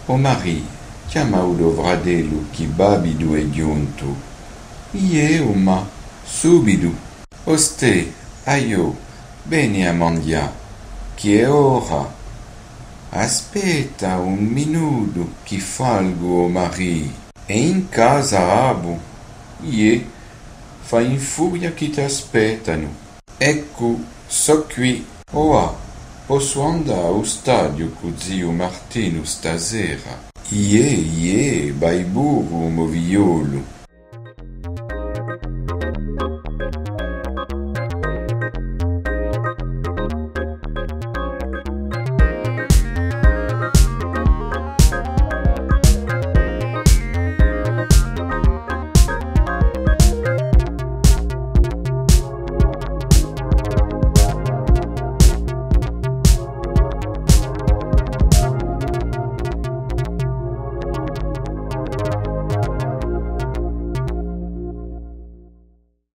O mari, chiama udo vradello chi babidu e giunto. Ie, ma, subidu. Oste, aio, bene a mangia, chi è ora? Aspetta un minuto chi falgo o mari. E in casa abo. Ie, fa in furia chi t'aspettano. Ecco, so qui. Oa, posso andare allo stadio con zio Martino stasera? Ie, baiburu moviolo.